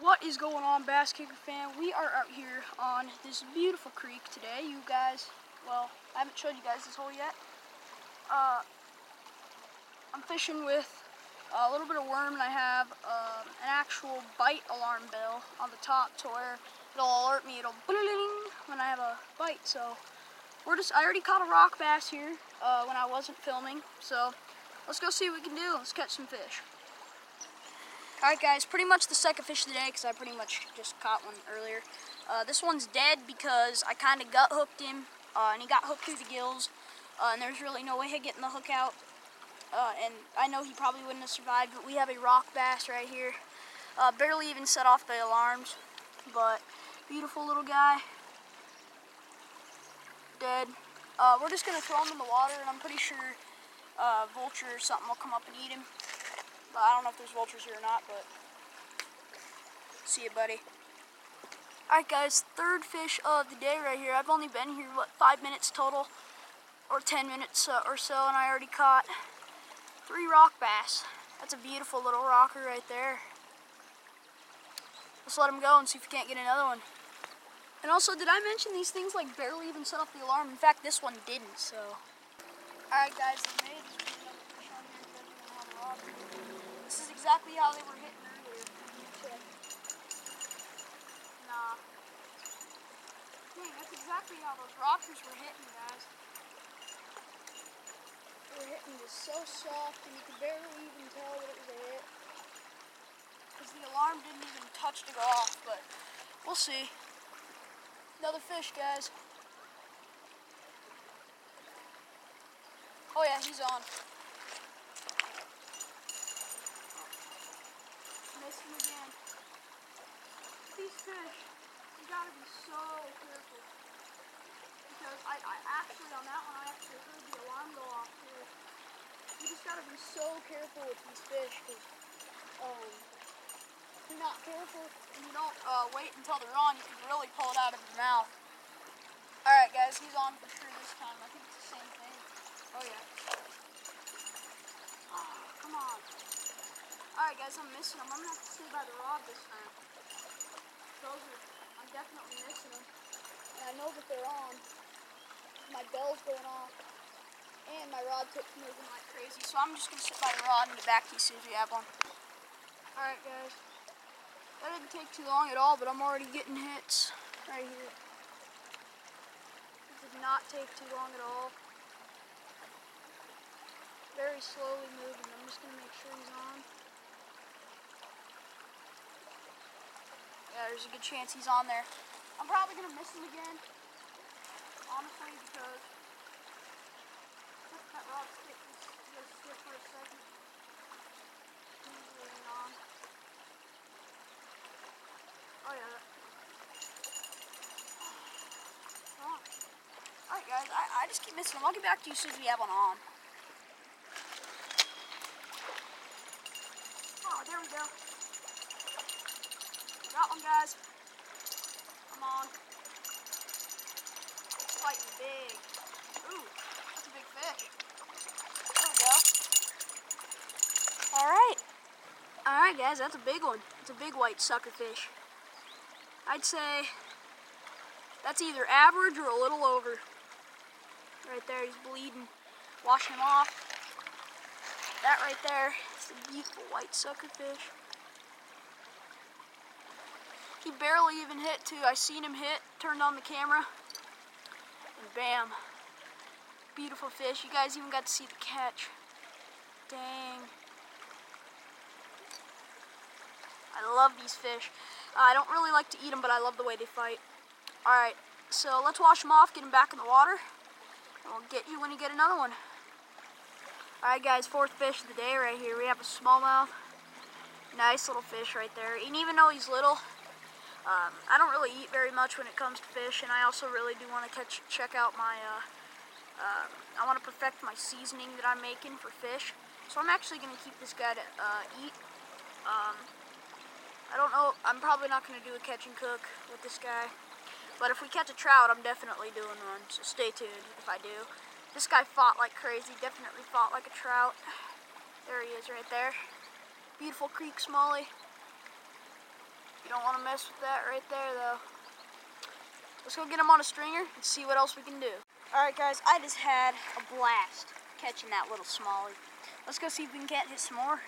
What is going on, Bass Kicker fan? We are out here on this beautiful creek today. You guys, well, I haven't showed you guys this hole yet. I'm fishing with a little bit of worm, and I have an actual bite alarm bell on the top to where it'll alert me. It'll bling when I have a bite. So I already caught a rock bass here when I wasn't filming. So let's go see what we can do. Let's catch some fish. Alright guys, pretty much the second fish of the day because I pretty much just caught one earlier. This one's dead because I kind of gut hooked him and he got hooked through the gills and there's really no way of getting the hook out. And I know he probably wouldn't have survived, but we have a rock bass right here. Barely even set off the alarms, but beautiful little guy. Dead. We're just going to throw him in the water and I'm pretty sure vulture or something will come up and eat him. But I don't know if there's vultures here or not, but see you, buddy. Alright guys, third fish of the day right here. I've only been here, 5 minutes total, or 10 minutes or so, and I already caught 3 rock bass. That's a beautiful little rocker right there. Let's let him go and see if we can't get another one. And also, did I mention these things like barely even set off the alarm? In fact, this one didn't, so. Alright guys, I made another fish on here. This is exactly how they were hitting earlier. Nah. Dang, that's exactly how those rockers were hitting, guys. They were hitting just so soft and you could barely even tell that it was a hit. Because the alarm didn't even touch to go off, but we'll see. Another fish, guys. Oh yeah, he's on. Missed him again. These fish, you gotta be so careful. Because I actually, on that one, I actually heard the alarm go off too. You just gotta be so careful with these fish, because if you're not careful and you don't wait until they're on, you can really pull it out of your mouth. Alright guys, he's on for sure this time. I think it's the same thing. Oh yeah. Oh, come on. Alright guys, I'm missing them. I'm gonna have to stay by the rod this time. I'm definitely missing them. And I know that they're on. My bell's going off. And my rod tip's moving like crazy. So I'm just gonna sit by the rod and get back to you as soon as we have one. Alright guys. That didn't take too long at all, but I'm already getting hits right here. It did not take too long at all. Very slowly moving. I'm just gonna make sure he's on. Yeah, there's a good chance he's on there. I'm probably going to miss him again, honestly, because that rod stick just stiff for a second. He's leaning on. Oh yeah. Come on. Alright guys, I just keep missing him. I'll get back to you as soon as we have one on. Oh, there we go. Got one, guys. Come on. Fighting big. Ooh, that's a big fish. There we go. Alright. Alright, guys, that's a big one. It's a big white sucker fish. I'd say that's either average or a little over. Right there, he's bleeding. Washing him off. That right there is a beautiful white sucker fish. He barely even hit too. I seen him hit, turned on the camera, and bam. Beautiful fish. You guys even got to see the catch. Dang. I love these fish. I don't really like to eat them, but I love the way they fight. Alright, so let's wash them off, get them back in the water, and we'll get you when you get another one. Alright guys, fourth fish of the day right here. We have a smallmouth. Nice little fish right there. And even though he's little, I don't really eat very much when it comes to fish, and I also really do want to check out my, I want to perfect my seasoning that I'm making for fish. So I'm actually going to keep this guy to eat. I don't know, I'm probably not going to do a catch and cook with this guy. But if we catch a trout, I'm definitely doing one, so stay tuned if I do. This guy fought like crazy, definitely fought like a trout. There he is right there. Beautiful creek smallie. You don't want to mess with that right there though. Let's go get him on a stringer and see what else we can do. Alright guys, I just had a blast catching that little smallie. Let's go see if we can catch some more.